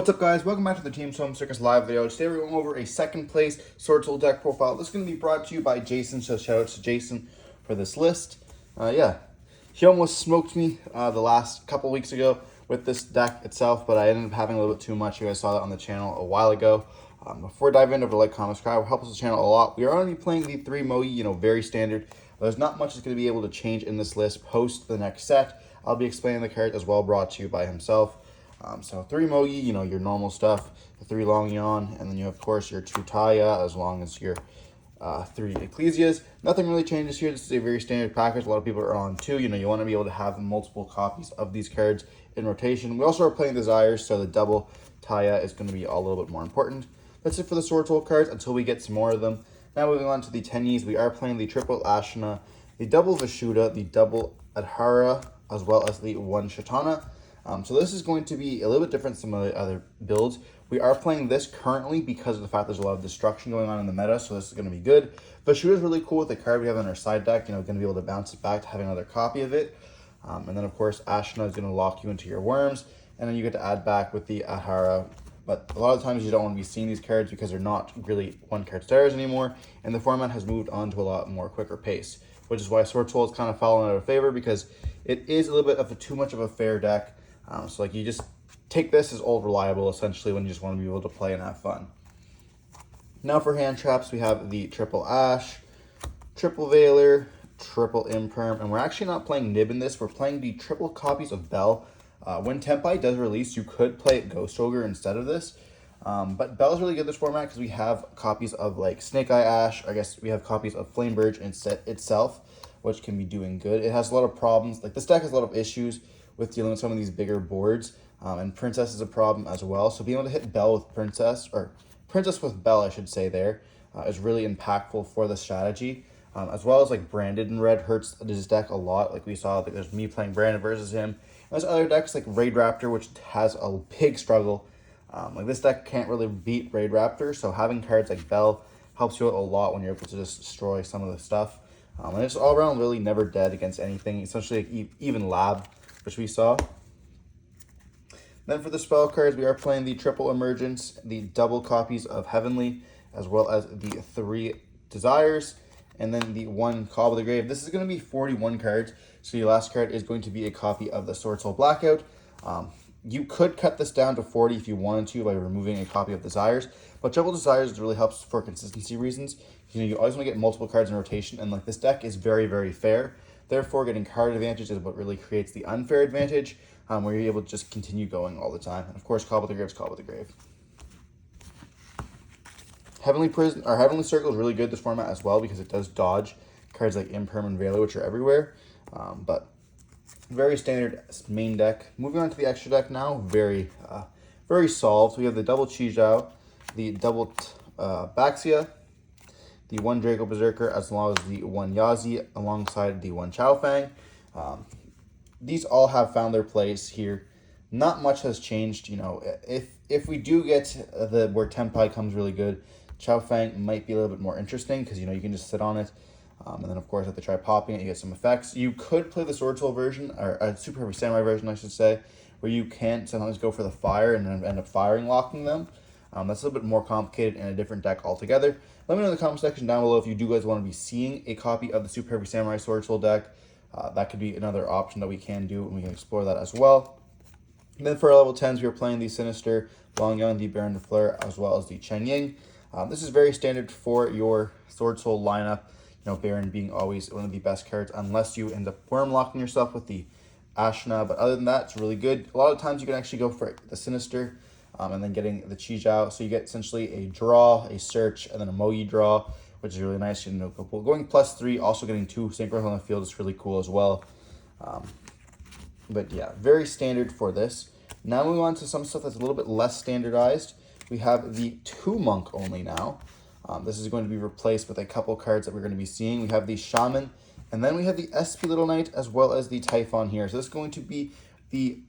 What's up, guys? Welcome back to the Team Solemn Circus live video. Today we're going over a second place Swordsoul deck profile. This is going to be brought to you by Jason, so shout out to Jason for this list. He almost smoked me the last couple weeks ago with this deck itself, but I ended up having a little bit too much. You guys saw that on the channel a while ago. Before diving into like, comment, subscribe, it helps the channel a lot. We are going to be playing the 3 Mogi, very standard. There's not much that's going to be able to change in this list post the next set. I'll be explaining the cards as well, brought to you by himself. So 3 Mogi, your normal stuff, the 3 Long Yon, and then you have, of course, your 2 Taya, as long as your 3 Ecclesias. Nothing really changes here. This is a very standard package. A lot of people are on 2. You want to be able to have multiple copies of these cards in rotation. We also are playing Desires, so the double Taya is going to be a little bit more important. That's it for the Swordsoul cards until we get some more of them. Now moving on to the Tenyis, we are playing the triple Ashina, the double Vishuddha, the double Adhara, as well as the 1 Shatana. So this is going to be a little bit different from some of the other builds. We are playing this currently because of the fact there's a lot of destruction going on in the meta, so this is going to be good. Vishuddha is really cool with the card we have on our side deck, going to be able to bounce it back to having another copy of it. And then, of course, Ashina is going to lock you into your worms, and then you get to add back with the Adhara. But a lot of times you don't want to be seeing these cards because they're not really one-card stars anymore, and the format has moved on to a lot more quicker pace, which is why Swordsoul has kind of fallen out of favor because it is a little bit of too much of a fair deck. So you just take this as old reliable essentially when you just want to be able to play and have fun. Now for hand traps, we have the triple Ash, triple Veiler, triple Imperm, and we're actually not playing Nib in this. We're playing the triple copies of Bell. When Tempai does release, you could play Ghost Ogre instead of this. But Bell is really good in this format because we have copies of like Snake Eye Ash. I guess we have copies of Flame Birch itself, which can be doing good. It has a lot of problems. Like this deck has a lot of issues with dealing with some of these bigger boards, and Princess is a problem as well. So being able to hit Bell with Princess, or Princess with Bell, I should say there, is really impactful for the strategy. As well as like Branded in red hurts this deck a lot. Like we saw, like there's me playing Branded versus him. And there's other decks like Raid Raptor, which has a big struggle. Like this deck can't really beat Raid Raptor, so having cards like Bell helps you out a lot when you're able to just destroy some of the stuff. And it's all around really never dead against anything, essentially like even Lab, which we saw. Then for the spell cards, we are playing the triple Emergence, the double copies of Heavenly, as well as the 3 Desires, and then the 1 Call of the Grave. This is going to be 41 cards, so your last card is going to be a copy of the Swordsoul Blackout. You could cut this down to 40 if you wanted to by removing a copy of Desires, but Triple Desires really helps for consistency reasons. You always want to get multiple cards in rotation, and like this deck is very, very fair. Therefore, getting card advantage is what really creates the unfair advantage, where you're able to just continue going all the time. And of course, Call with the Grave is Call with the Grave. Heavenly Prison or Heavenly Circle is really good this format as well because it does dodge cards like Imperm and Veiler, which are everywhere. But very standard main deck. Moving on to the extra deck now, very solved. So we have the double Chijao, the double Baxia, the 1 Draco Berserker, as well as the 1 Yazi, alongside the 1 Chaofeng. These all have found their place here. Not much has changed. If we do get where Tempai comes really good, Chaofeng might be a little bit more interesting because you can just sit on it. And then of course if they try popping it, you get some effects. You could play the Swordsoul version, or a Super Heavy Samurai version, I should say, where you can sometimes go for the fire and then end up firing locking them. That's a little bit more complicated in a different deck altogether. Let me know in the comment section down below if you do guys want to be seeing a copy of the Super Heavy Samurai Swordsoul deck. That could be another option that we can do, and we can explore that as well. And then for our level 10s, we are playing the Sinister, Long Yon, the Baron de Fleur, as well as the Chen Ying. This is very standard for your Swordsoul lineup. Baron being always one of the best cards, unless you end up worm locking yourself with the Ashina. But other than that, it's really good. A lot of times you can actually go for the Sinister, and then getting the Chijao. So you get essentially a draw, a search, and then a Mogi draw, which is really nice. Going +3, also getting 2 synchros on the field is really cool as well. But yeah, very standard for this. Now moving on to some stuff that's a little bit less standardized. We have the 2 Monk only now. This is going to be replaced with a couple cards that we're going to be seeing. We have the Shaman, and then we have the SP Little Knight, as well as the Typhon here. So this is going to be the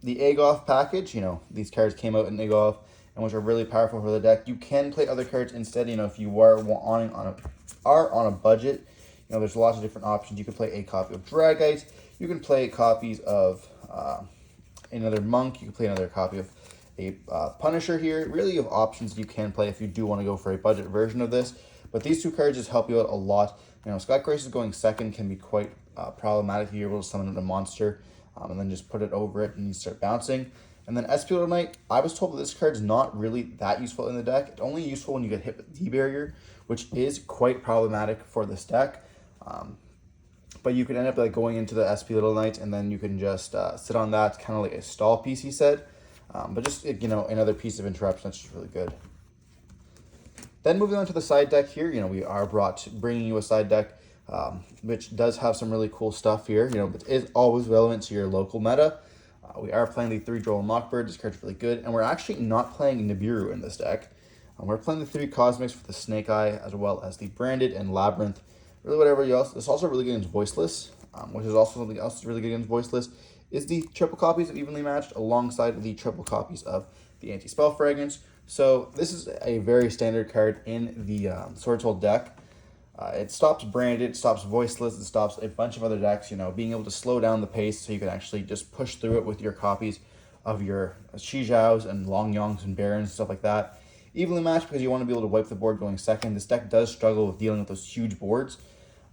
Agoth package. These cards came out in Agoth, and which are really powerful for the deck. You can play other cards instead. If you are on a budget, there's lots of different options. You can play a copy of Dragite. You can play copies of another Monk. You can play another copy of a Punisher here. Really, you have options you can play if you do want to go for a budget version of this. But these two cards just help you out a lot. You know, Scott Grace's going second can be quite problematic if you're able to summon a monster and then just put it over it and you start bouncing. And then SP Little Knight, I was told that this card's not really that useful in the deck. It's only useful when you get hit with D-Barrier, which is quite problematic for this deck. But you could end up like going into the SP Little Knight and then you can just sit on that, kind of like a stall piece, he said. But just, you know, another piece of interruption that's just really good. Then moving on to the side deck here, you know, we are bringing you a side deck, which does have some really cool stuff here. You know, it is always relevant to your local meta. We are playing the 3 Droll and Mockbird. This card's really good. And we're actually not playing Nibiru in this deck. We're playing the 3 Cosmics for the Snake Eye, as well as the Branded and Labyrinth. Really whatever else. It's also really good against Voiceless, which is also something else that's really good against Voiceless, is the triple copies of Evenly Matched alongside the triple copies of the Anti-Spell Fragrance. So this is a very standard card in the Swordsoul deck. It stops Branded, it stops Voiceless, it stops a bunch of other decks, you know, being able to slow down the pace so you can actually just push through it with your copies of your Shijiaos and Long Yongs and Barons and stuff like that. Evenly Matched because you want to be able to wipe the board going second. This deck does struggle with dealing with those huge boards.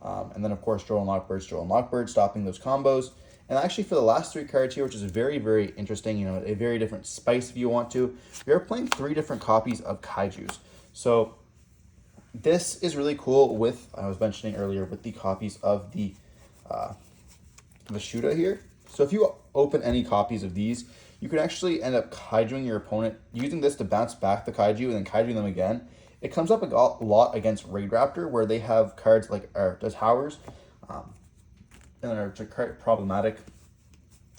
And then, of course, Droll and Mockbird, stopping those combos. And actually, for the last 3 cards here, which is very, very interesting, you know, a very different spice if you want to, we are playing 3 different copies of Kaijus. So this is really cool with, I was mentioning earlier, with the copies of the Shuda here. So if you open any copies of these, you could actually end up Kaijuing your opponent, using this to bounce back the Kaiju and then Kaijuing them again. It comes up a lot against Raid Raptor, where they have cards like the Towers, and are quite problematic.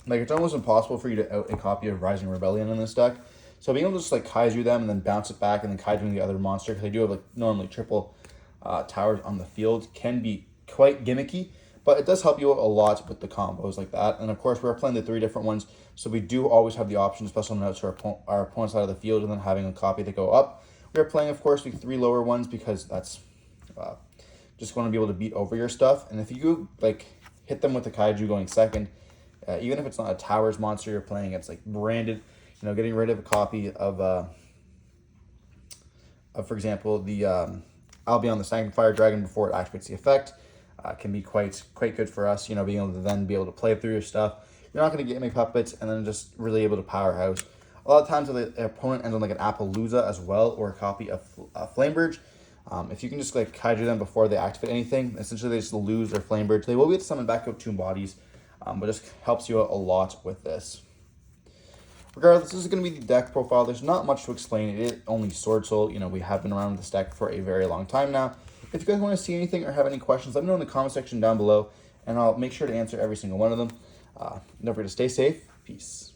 Like, it's almost impossible for you to out a copy of Rising Rebellion in this deck. So being able to just like Kaiju them and then bounce it back and then Kaijuing the other monster, because they do have like normally triple towers on the field, can be quite gimmicky. But it does help you out a lot with the combos like that. And of course, we're playing the 3 different ones, so we do always have the option to special them out to our opponent's side of the field and then having a copy to go up. We're playing, of course, the 3 lower ones because that's just going to be able to beat over your stuff. And if you like hit them with the Kaiju going second, even if it's not a Towers monster you're playing, it's like Branded, you know, getting rid of a copy of for example, the Albion the Sanctifier Dragon before it activates the effect, can be quite good for us, you know, being able to then be able to play through your stuff. You're not going to get any puppets and then just really able to powerhouse. A lot of times the opponent ends on like an Appaloosa as well, or a copy of Flamebird. If you can just like Kaiju them before they activate anything, essentially they just lose their Flamebird. They will be able to summon back up 2 bodies, but just helps you out a lot with this. Regardless, this is going to be the deck profile. There's not much to explain. It is only Swordsoul. You know, we have been around this deck for a very long time now. If you guys want to see anything or have any questions, let me know in the comment section down below, and I'll make sure to answer every single one of them. Don't forget to stay safe. Peace.